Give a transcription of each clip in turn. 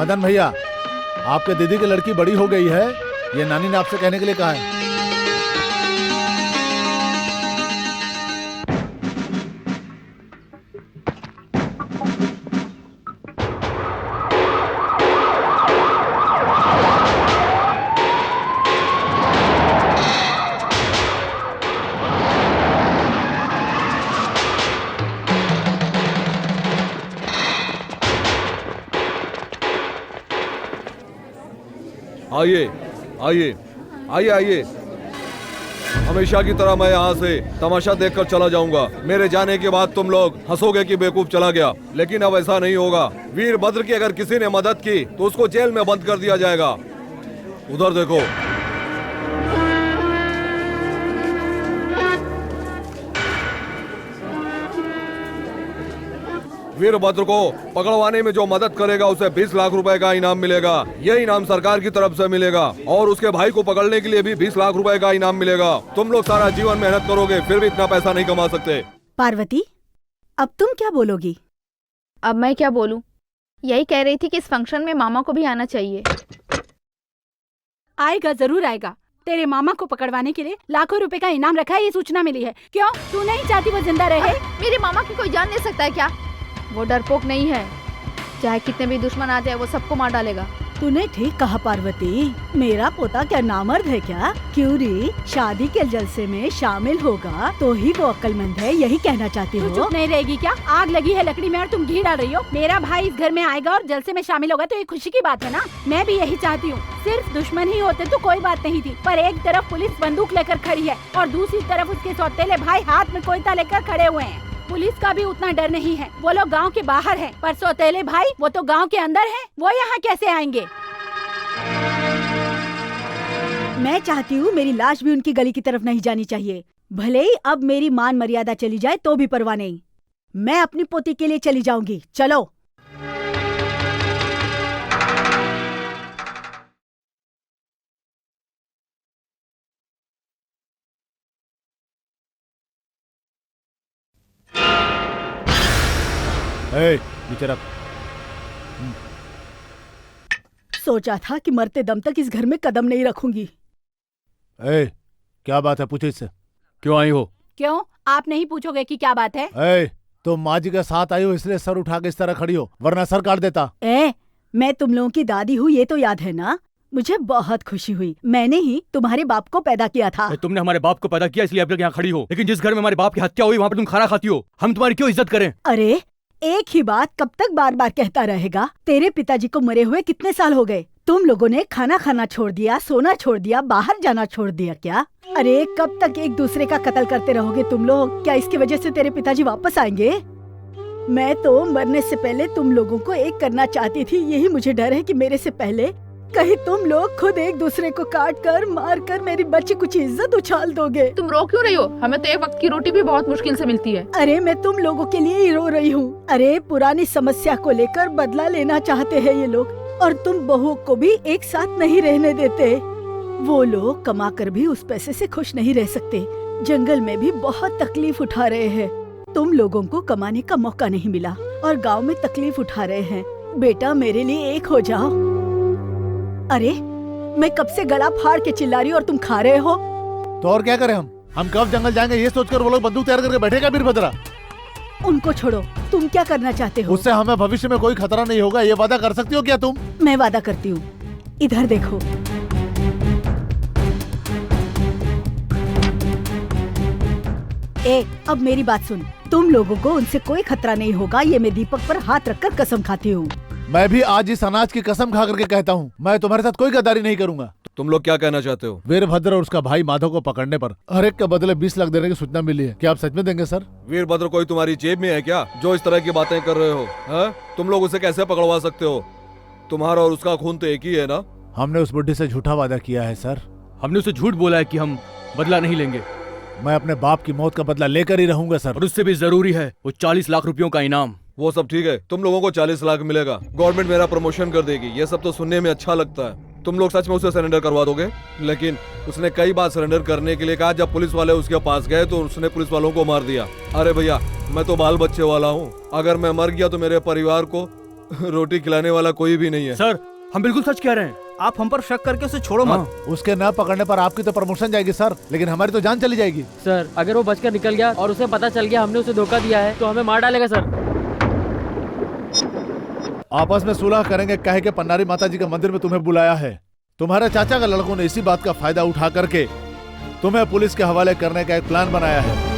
मदन भैया, आपके दीदी की लड़की बड़ी हो गई है, ये नानी ने आपसे कहने के लिए कहा है। आइए आइए आइए आइए। हमेशा की तरह मैं यहाँ से तमाशा देखकर चला जाऊंगा। मेरे जाने के बाद तुम लोग हंसोगे कि बेवकूफ चला गया, लेकिन अब ऐसा नहीं होगा। वीरभद्र की अगर किसी ने मदद की तो उसको जेल में बंद कर दिया जाएगा। उधर देखो। वीरभद्र को पकड़वाने में जो मदद करेगा उसे 20 लाख रुपए का इनाम मिलेगा। यह इनाम सरकार की तरफ से मिलेगा और उसके भाई को पकड़ने के लिए भी 20 लाख रुपए का इनाम मिलेगा। तुम लोग सारा जीवन मेहनत करोगे फिर भी इतना पैसा नहीं कमा सकते। पार्वती, अब तुम क्या बोलोगी? अब मैं क्या बोलूं? यही कह रही थी कि इस फंक्शन में मामा को भी आना चाहिए। आएगा, जरूर आएगा। तेरे मामा को पकड़वाने के लिए लाखों रुपए का इनाम रखा है, ये सूचना मिली है। क्यों, तू नहीं चाहती वो जिंदा रहे? मेरे मामा की कोई जान ले सकता है क्या? वो डरपोक नहीं है, चाहे कितने भी दुश्मन आ जाए वो सबको मार डालेगा। तूने ठीक कहा पार्वती, मेरा पोता क्या नामर्द है क्या? क्यों रे, शादी के जलसे में शामिल होगा तो ही वो अक्लमंद है, यही कहना चाहती हो? चुप नहीं रहेगी क्या? आग लगी है लकड़ी में और तुम घी डाल रही हो। मेरा भाई इस घर में आएगा और जलसे में शामिल होगा तो ये खुशी की बात है ना। मैं भी यही चाहती हूँ। सिर्फ दुश्मन ही होते तो कोई बात नहीं थी, पर एक तरफ पुलिस बंदूक लेकर खड़ी है और दूसरी तरफ उसके सौतेले भाई हाथ में कोयता लेकर खड़े हुए हैं। पुलिस का भी उतना डर नहीं है, वो लोग गांव के बाहर हैं, पर सौतेले भाई वो तो गांव के अंदर हैं, वो यहाँ कैसे आएंगे? मैं चाहती हूँ मेरी लाश भी उनकी गली की तरफ नहीं जानी चाहिए। भले ही अब मेरी मान मर्यादा चली जाए तो भी परवाह नहीं। मैं अपनी पोती के लिए चली जाऊंगी। चलो। नीचे रख। सोचा था कि मरते दम तक इस घर में कदम नहीं रखूंगी। क्या बात है, पूछे इससे। क्यों आई हो? क्यों, आप नहीं पूछोगे कि क्या बात है? तो माँ जी के साथ आई हो इसलिए सर उठा के इस तरह खड़ी हो, वरना सर काट देता। मैं तुम लोगों की दादी हूँ, ये तो याद है ना? मुझे बहुत खुशी हुई, मैंने ही तुम्हारे बाप को पैदा किया था। तुमने हमारे बाप को पैदा किया इसलिए अब तक यहाँ खड़ी हो, लेकिन जिस घर में हमारे बाप की हत्या हुई वहाँ पर तुम खाना खाती हो। हम तुम्हारी क्यों इज्जत करें? अरे एक ही बात कब तक बार बार कहता रहेगा? तेरे पिताजी को मरे हुए कितने साल हो गए? तुम लोगों ने खाना खाना छोड़ दिया, सोना छोड़ दिया, बाहर जाना छोड़ दिया क्या? अरे कब तक एक दूसरे का कत्ल करते रहोगे तुम लोग? क्या इसकी वजह से तेरे पिताजी वापस आएंगे? मैं तो मरने से पहले तुम लोगों को एक करना चाहती थी। यही मुझे डर है कि मेरे से पहले कहीं तुम लोग खुद एक दूसरे को काट कर मार कर मेरी बच्ची कुछ इज्जत उछाल दोगे। तुम रो क्यों रही हो? हमें तो एक वक्त की रोटी भी बहुत मुश्किल से मिलती है। अरे मैं तुम लोगों के लिए ही रो रही हूँ। अरे पुरानी समस्या को लेकर बदला लेना चाहते हैं ये लोग, और तुम बहुओं को भी एक साथ नहीं रहने देते। वो लोग कमा कर भी उस पैसे से खुश नहीं रह सकते। जंगल में भी बहुत तकलीफ उठा रहे हैं। तुम लोगों को कमाने का मौका नहीं मिला और गाँव में तकलीफ उठा रहे हैं। बेटा मेरे लिए एक हो जाओ। अरे मैं कब से गला फाड़ के चिल्ला रही हूँ और तुम खा रहे हो। तो और क्या करें हम कब जंगल जाएंगे ये सोचकर वो लोग बंदूक तैयार करके बैठेगा वीरभद्रा। उनको छोड़ो, तुम क्या करना चाहते हो? उससे हमें भविष्य में कोई खतरा नहीं होगा, ये वादा कर सकती हो क्या तुम? मैं वादा करती हूँ। इधर देखो। अब मेरी बात सुन। तुम लोगों को उनसे कोई खतरा नहीं होगा, ये मैं दीपक पर हाथ रखकर कसम खाती हूँ। मैं भी आज इस अनाज की कसम खा करके कहता हूँ, मैं तुम्हारे साथ कोई गद्दारी नहीं करूंगा। तुम लोग क्या कहना चाहते हो? वीरभद्र और उसका भाई माधव को पकड़ने पर हर एक के बदले 20 लाख देने की सूचना मिली है। क्या आप सच में देंगे सर? वीरभद्र कोई तुम्हारी जेब में है क्या जो इस तरह की बातें कर रहे हो? तुम लोग उसे कैसे पकड़वा सकते हो? तुम्हारा और उसका खून तो एक ही है ना? हमने उस बुढ़ी से झूठा वादा किया है सर। हमने उसे झूठ बोला है कि हम बदला नहीं लेंगे। मैं अपने बाप की मौत का बदला लेकर ही रहूंगा सर। और उससे भी जरूरी है वो 40 लाख रुपयों का इनाम। वो सब ठीक है, तुम लोगों को 40 लाख मिलेगा, गवर्नमेंट मेरा प्रमोशन कर देगी, ये सब तो सुनने में अच्छा लगता है। तुम लोग सच में उसे सरेंडर करवा दोगे? लेकिन उसने कई बार सरेंडर करने के लिए कहा। जब पुलिस वाले उसके पास गए तो उसने पुलिस वालों को मार दिया। अरे भैया, मैं तो बाल बच्चे वाला हूँ, अगर मैं मर गया तो मेरे परिवार को रोटी खिलाने वाला कोई भी नहीं है। सर हम बिल्कुल सच कह रहे हैं। आप हम पर शक करके उसे छोड़ो मत। उसके न पकड़ने पर आपकी तो प्रमोशन जाएगी सर, लेकिन हमारी तो जान चली जाएगी। सर अगर वो बचकर निकल गया और उसे पता चल गया हमने उसे धोखा दिया है तो हमें मार डालेगा सर। आपस में सुलह करेंगे, कहे के पन्नारी माता जी के मंदिर में तुम्हें बुलाया है। तुम्हारे चाचा का लड़कों ने इसी बात का फायदा उठा करके तुम्हें पुलिस के हवाले करने का एक प्लान बनाया है।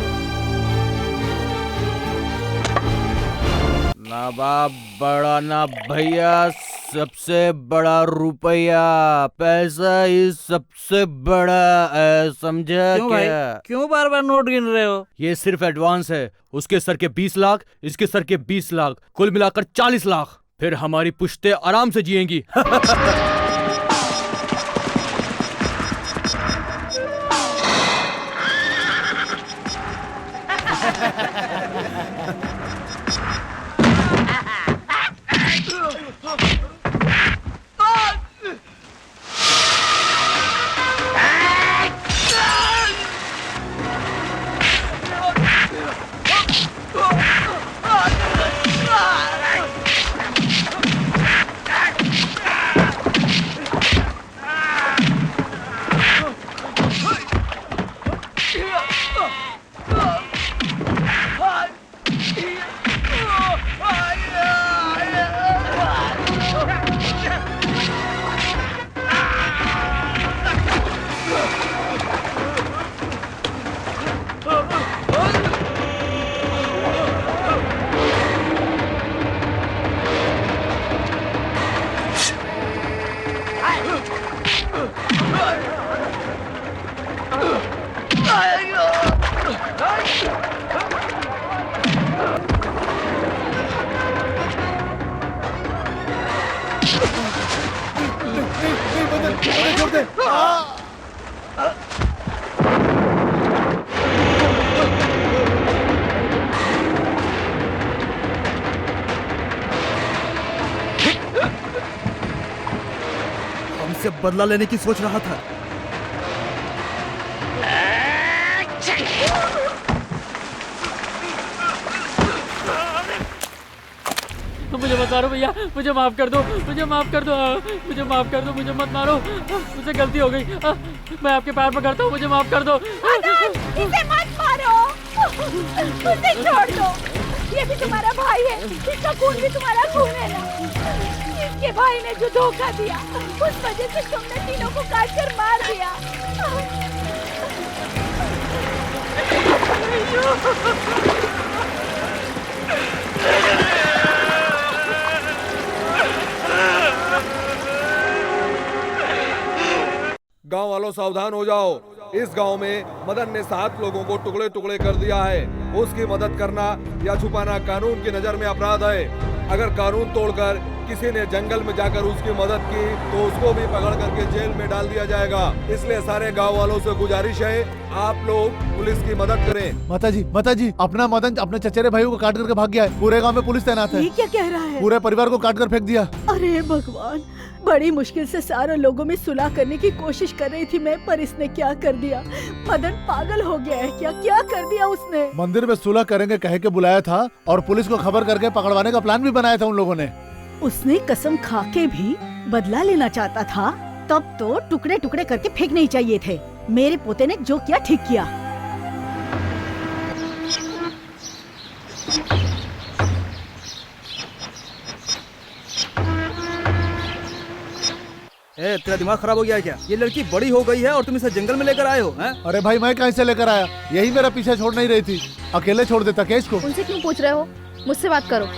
ना बाप बड़ा ना भैया, सबसे बड़ा रुपया, पैसा ही सबसे बड़ा है, समझा क्या? क्यों बार बार नोट गिन रहे हो? ये सिर्फ एडवांस है। उसके सर के 20 लाख, इसके सर के 20 लाख, कुल मिलाकर 40 लाख। फिर हमारी पुश्ते आराम से जिएंगी। हमसे बदला लेने की सोच रहा था। मुझे मत मारो भैया, मुझे माफ कर दो, मुझे माफ कर दो, मुझे माफ कर दो, मुझे मत मारो, मुझसे गलती हो गई। मैं आपके पैर पकड़ता हूँ, मुझे माफ कर दो। इसे मत मारो, उसे छोड़ दो। ये भी तुम्हारा भाई है, इसका खून भी तुम्हारा खून है ना। इसके भाई ने जो धोखा दिया, उस वजह से तुमने तीनों को काट कर मार दिया। गांव वालों सावधान हो जाओ। इस गांव में मदन ने 7 लोगों को टुकड़े टुकड़े कर दिया है। उसकी मदद करना या छुपाना कानून की नजर में अपराध है। अगर कानून तोड़कर किसी ने जंगल में जाकर उसकी मदद की तो उसको भी पकड़ करके जेल में डाल दिया जाएगा। इसलिए सारे गांव वालों से गुजारिश है, आप लोग पुलिस की मदद करें। माता जी अपना मदन अपने चचेरे भाइयों को काट करके भाग गया है। पूरे गांव में पुलिस तैनात है। ये क्या कह रहा है? पूरे परिवार को काट कर फेंक दिया। अरे भगवान, बड़ी मुश्किल से सारे लोगों में सुलह करने की कोशिश कर रही थी मैं, पर इसने क्या कर दिया? मदन पागल हो गया है क्या? क्या कर दिया उसने? मंदिर में सुलह करेंगे कह के बुलाया था और पुलिस को खबर करके पकड़वाने का प्लान भी बनाया था उन लोगों ने। उसने कसम खा के भी बदला लेना चाहता था, तब तो टुकड़े टुकड़े करके फेंकने ही चाहिए थे। मेरे पोते ने जो किया ठीक किया। ए, तेरा दिमाग खराब हो गया है क्या? ये लड़की बड़ी हो गई है और तुम इसे जंगल में लेकर आए हो हैं? अरे भाई मैं कहीं से लेकर आया? यही मेरा पीछे छोड़ नहीं रही थी, अकेले छोड़ देता क्या इसको? उनसे क्यों पूछ रहे हो? मुझसे बात करो।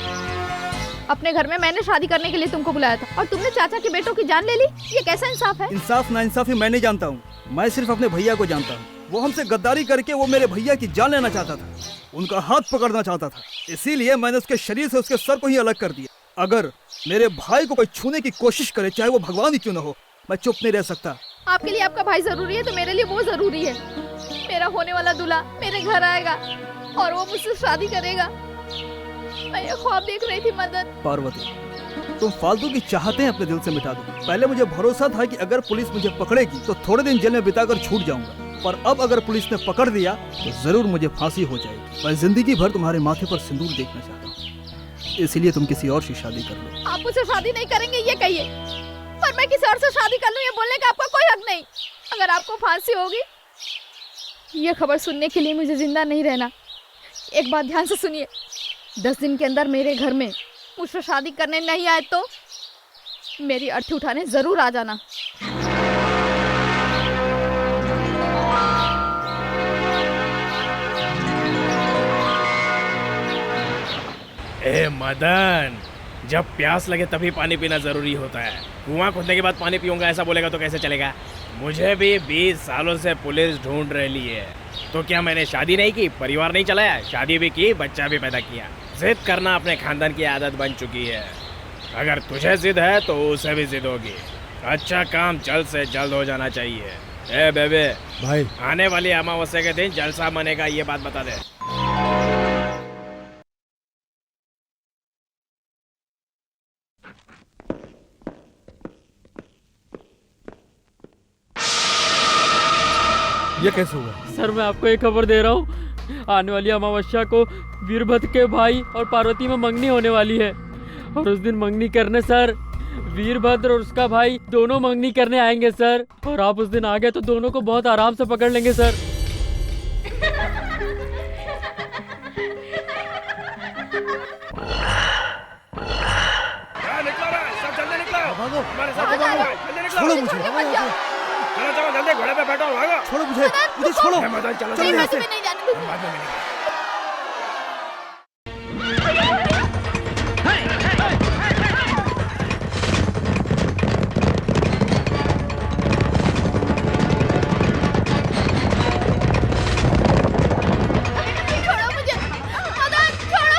अपने घर में मैंने शादी करने के लिए तुमको बुलाया था और तुमने चाचा के बेटों की जान ले ली। ये कैसा इंसाफ है? इंसाफ ना इंसाफी मैं नहीं जानता हूँ। मैं सिर्फ अपने भैया को जानता हूँ। वो हमसे गद्दारी करके वो मेरे भैया की जान लेना चाहता था, उनका हाथ पकड़ना चाहता था। इसीलिए मैंने उसके शरीर से उसके सर को ही अलग कर दिया। अगर मेरे भाई को कोई छूने की कोशिश करे, चाहे वो भगवान ही क्यों न हो, मैं चुप नहीं रह सकता। आपके लिए आपका भाई जरूरी है तो मेरे लिए वो जरूरी है। मेरा होने वाला दूल्हा मेरे घर आएगा और वो मुझसे शादी करेगा। मैं ये ख्वाब देख रही थी मदन। पार्वती, तुम फालतू की चाहते हैं अपने दिल से मिटा दो। पहले मुझे भरोसा था कि अगर पुलिस मुझे पकड़ेगी तो थोड़े दिन जेल में बिताकर छूट जाऊंगा, पर अब अगर पुलिस ने पकड़ दिया तो जरूर मुझे फांसी हो जाएगी। मैं जिंदगी भर तुम्हारे माथे पर सिंदूर देखना चाहता हूँ। इसीलिए तुम किसी और से शादी कर लो। आप मुझसे शादी नहीं करेंगे ये कहिए, पर मैं किसी और से शादी कर लूं ये बोलने का आपका कोई हक नहीं। अगर आपको फांसी होगी ये खबर सुनने के लिए मुझे जिंदा नहीं रहना। एक बात ध्यान से सुनिए, 10 दिन के अंदर मेरे घर में मुझसे शादी करने नहीं आए तो मेरी अर्थी उठाने जरूर आ जाना। ए मदन, जब प्यास लगे तभी पानी पीना जरूरी होता है। कुआं खोदने के बाद पानी पीऊंगा ऐसा बोलेगा तो कैसे चलेगा। मुझे भी 20 सालों से पुलिस ढूंढ रही है, तो क्या मैंने शादी नहीं की, परिवार नहीं चलाया, शादी भी की, बच्चा भी पैदा किया। जिद करना अपने खानदान की आदत बन चुकी है। अगर तुझे जिद है तो उसे भी जिद होगी। अच्छा काम जल्द से जल्द हो जाना चाहिए। ए बेबे भाई, आने वाली अमावस्या के दिन जलसा बनेगा, ये बात बता दे। ये कैसे हुआ? सर मैं आपको एक खबर दे रहा हूँ, आने वाली अमावस्या को वीरभद्र के भाई और पार्वती में मंगनी होने वाली है। और उस दिन मंगनी करने सर वीरभद्र और उसका भाई दोनों मंगनी करने आएंगे सर। और आप उस दिन आ गए तो दोनों को बहुत आराम से पकड़ लेंगे सर। छोड़ो मुझे, चलो चलो जल्दी घोड़े पे बैठो, भागो। छोड़ो मुझे छोड़ो। मदन चलो चलो यहाँ से। नहीं जाने दूंगी। बाद में मिलेंगे। छोड़ो मुझे, मदन छोड़ो।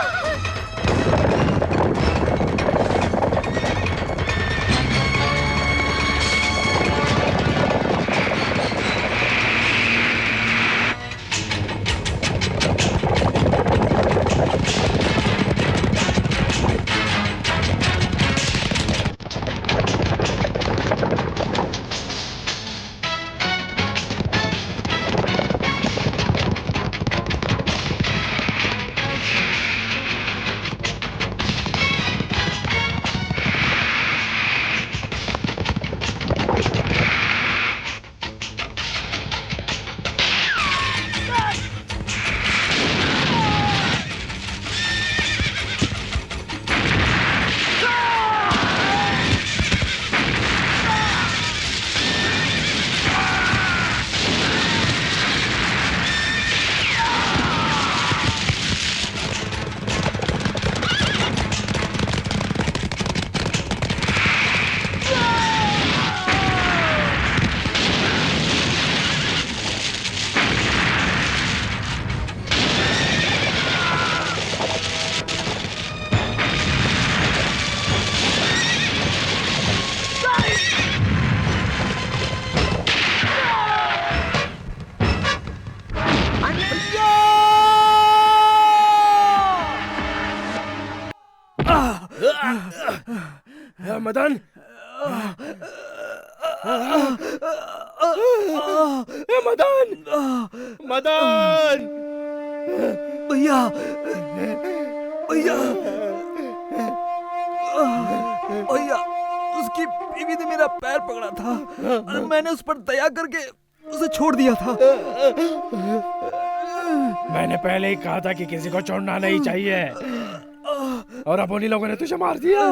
मदन मदन मदन भैया भैया भैया, उसकी बीवी ने मेरा पैर पकड़ा था और मैंने उस पर दया करके उसे छोड़ दिया था। मैंने पहले ही कहा था कि किसी को छोड़ना नहीं चाहिए, और अब उन्हीं लोगों ने तुझे मार दिया।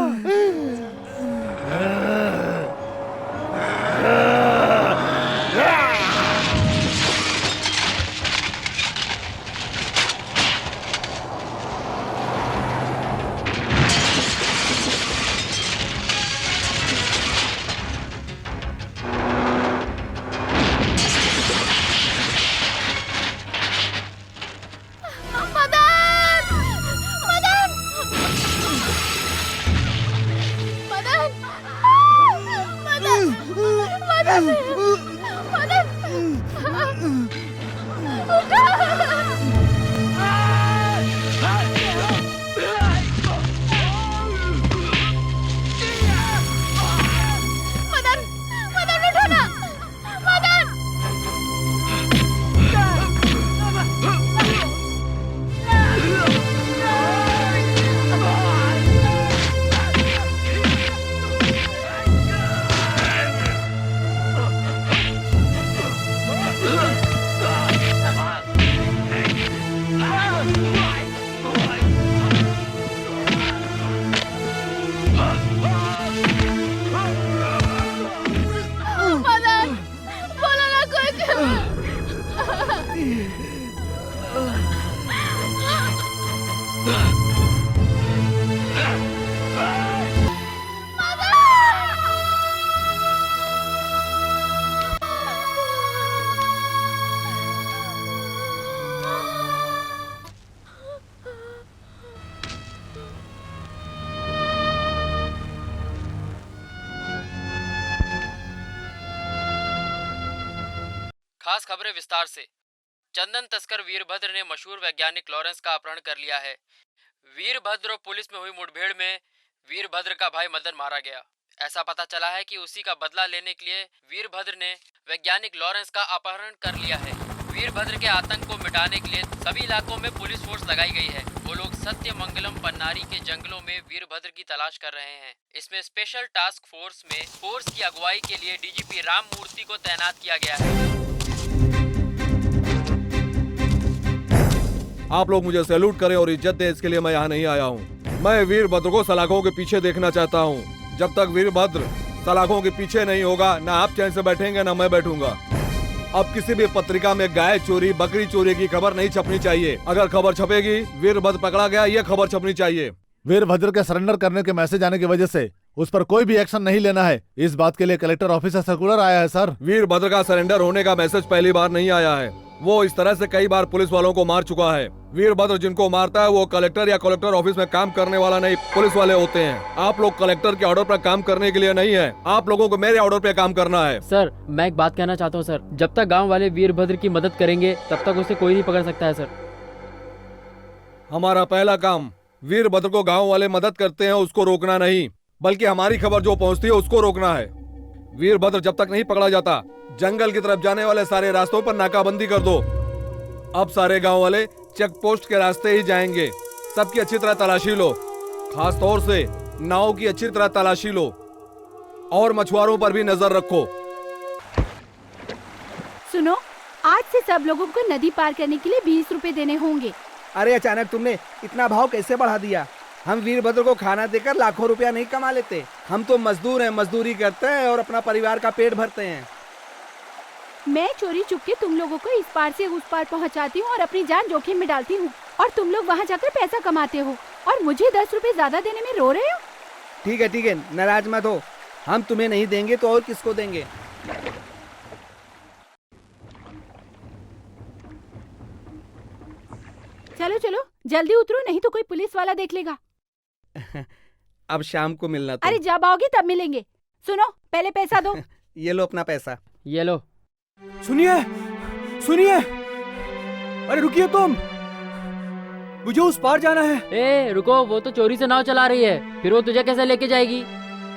खास खबरें विस्तार से। चंदन तस्कर वीरभद्र ने मशहूर वैज्ञानिक लॉरेंस का अपहरण कर लिया है। वीरभद्र और पुलिस में हुई मुठभेड़ में वीरभद्र का भाई मदन मारा गया। ऐसा पता चला है कि उसी का बदला लेने के लिए वीरभद्र ने वैज्ञानिक लॉरेंस का अपहरण कर लिया है। वीरभद्र के आतंक को मिटाने के लिए सभी इलाकों में पुलिस फोर्स लगाई गई है। वो लोग सत्यमंगलम पन्नारी के जंगलों में वीरभद्र की तलाश कर रहे हैं। इसमें स्पेशल टास्क फोर्स में फोर्स की अगुवाई के लिए डीजीपी राम मूर्ति को तैनात किया गया है। आप लोग मुझे सैल्यूट करें और इज्जत दें, इसके लिए मैं यहाँ नहीं आया हूँ। मैं वीरभद्र को सलाखों के पीछे देखना चाहता हूँ। जब तक वीरभद्र सलाखों के पीछे नहीं होगा, ना आप चैन से बैठेंगे ना मैं बैठूंगा। अब किसी भी पत्रिका में गाय चोरी बकरी चोरी की खबर नहीं छपनी चाहिए। अगर खबर छपेगी वीरभद्र पकड़ा गया, ये खबर छपनी चाहिए। वीरभद्र के सरेंडर करने के मैसेज आने की वजह से उस पर कोई भी एक्शन नहीं लेना है। इस बात के लिए कलेक्टर ऑफिस से सर्कुलर आया है सर। वीरभद्र का सरेंडर होने का मैसेज पहली बार नहीं आया है। वो इस तरह से कई बार पुलिस वालों को मार चुका है। वीरभद्र जिनको मारता है वो कलेक्टर या कलेक्टर ऑफिस में काम करने वाला नहीं, पुलिस वाले होते हैं। आप लोग कलेक्टर के ऑर्डर पर काम करने के लिए नहीं है, आप लोगों को मेरे ऑर्डर पे काम करना है। सर मैं एक बात कहना चाहता हूँ सर, जब तक गांव वाले वीरभद्र की मदद करेंगे तब तक उसे कोई नहीं पकड़ सकता है सर। हमारा पहला काम वीरभद्र को गांव वाले मदद करते हैं उसको रोकना नहीं, बल्कि हमारी खबर जो पहुंचती है उसको रोकना है। वीरभद्र जब तक नहीं पकड़ा जाता, जंगल की तरफ जाने वाले सारे रास्तों पर नाकाबंदी कर दो। अब सारे गांव वाले चेक पोस्ट के रास्ते ही जाएंगे। सबकी अच्छी तरह तलाशी लो, खास तौर से नाव की अच्छी तरह तलाशी लो और मछुआरों पर भी नजर रखो। सुनो, आज से सब लोगों को नदी पार करने के लिए 20 रुपए देने होंगे। अरे अचानक तुमने इतना भाव कैसे बढ़ा दिया? हम वीरभद्र को खाना देकर लाखों रुपया नहीं कमा लेते। हम तो मजदूर हैं, मजदूरी करते हैं और अपना परिवार का पेट भरते हैं। मैं चोरी चुप के तुम लोगों को इस पार से उस पार पहुंचाती हूँ और अपनी जान जोखिम में डालती हूँ, और तुम लोग वहाँ जाकर पैसा कमाते हो और मुझे 10 रुपए ज्यादा देने में रो रहे हो। ठीक है, नाराज मत हो। हम तुम्हें नहीं देंगे तो और किसको देंगे? चलो चलो जल्दी उतरो, नहीं तो कोई पुलिस वाला देख लेगा। अब शाम को मिलना तुम। अरे जब आओगे तब मिलेंगे। सुनो, पहले पैसा दो। ये लो अपना पैसा। ये लो। सुनिए सुनिए, अरे रुकिए तुम, मुझे उस पार जाना है। ए रुको, वो तो चोरी से नाव चला रही है, फिर वो तुझे कैसे लेके जाएगी?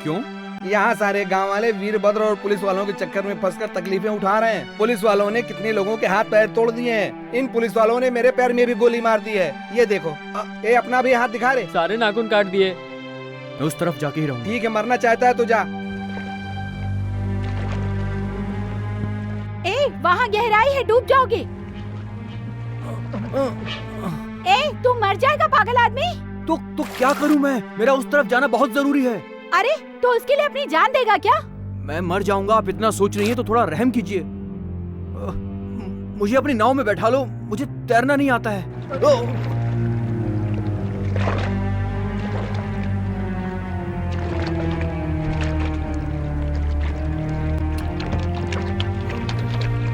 क्यों? यहाँ सारे गांव वाले वीरभद्र और पुलिस वालों के चक्कर में फंसकर तकलीफें उठा रहे हैं। पुलिस वालों ने कितने लोगों के हाथ पैर तोड़ दिए हैं। इन पुलिस वालों ने मेरे पैर में भी गोली मार दी है। ये देखो, ये अपना भी हाथ दिखा रहे। सारे नाखून काट दिए। मैं उस तरफ जाके ही रहूंगा। ठीक है, मरना चाहता है तो जा। ए, वहाँ गहराई है, डूब जाओगे। ए, तू मर जाएगा पागल आदमी। तो क्या करूं मैं? मेरा उस तरफ जाना बहुत जरूरी है। अरे तो उसके लिए अपनी जान देगा क्या? मैं मर जाऊंगा, आप इतना सोच रही हैं तो थोड़ा रहम कीजिए। मुझे अपनी नाव में बैठा लो, मुझे तैरना नहीं आता है।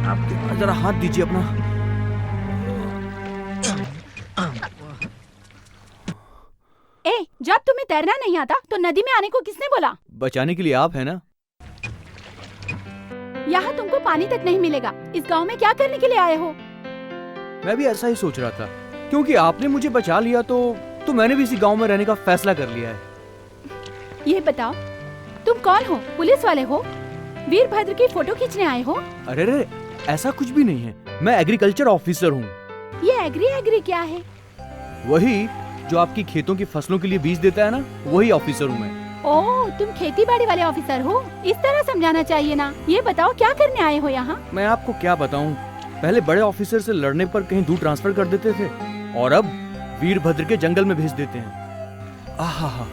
आप जरा हाथ दीजिए अपना। ए, जब तुम्हें तैरना नहीं आता तो नदी में आने को किसने बोला? बचाने के लिए आप है ना। यहाँ तुमको पानी तक नहीं मिलेगा। इस गांव में क्या करने के लिए आए हो? मैं भी ऐसा ही सोच रहा था, क्योंकि आपने मुझे बचा लिया तो मैंने भी इसी गांव में रहने का फैसला कर लिया है। ये बताओ, तुम कौन हो? पुलिस वाले हो? वीरभद्र की फोटो खींचने आए हो? अरे ऐसा कुछ भी नहीं है, मैं एग्रीकल्चर ऑफिसर हूँ। ये एग्री क्या है? वही जो आपकी खेतों की फसलों के लिए बीज देता है ना, वही ऑफिसर हूँ मैं। ओह, तुम खेती बाड़ी वाले ऑफिसर हो? इस तरह समझाना चाहिए ना। ये बताओ क्या करने आए हो यहाँ? मैं आपको क्या बताऊँ, पहले बड़े ऑफिसर से लड़ने पर कहीं दूर ट्रांसफर कर देते थे और अब वीरभद्र के जंगल में भेज देते हैं। आहा,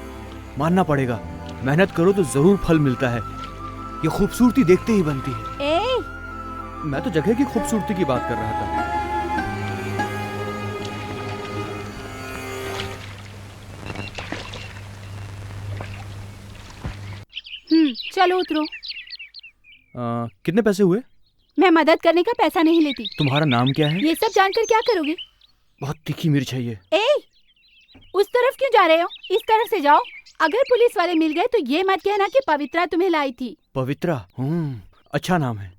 मानना पड़ेगा, मेहनत करो तो जरूर फल मिलता है। ये खूबसूरती देखते ही बनती है। मैं तो जगह की खूबसूरती की बात कर रहा था। चलो उतरो। कितने पैसे हुए? मैं मदद करने का पैसा नहीं लेती। तुम्हारा नाम क्या है? ये सब जानकर क्या करोगे? बहुत तीखी मिर्च है ये। ए, उस तरफ क्यों जा रहे हो? इस तरफ से जाओ। अगर पुलिस वाले मिल गए तो ये मत कहना कि पवित्रा तुम्हें लाई थी। पवित्रा? अच्छा नाम है।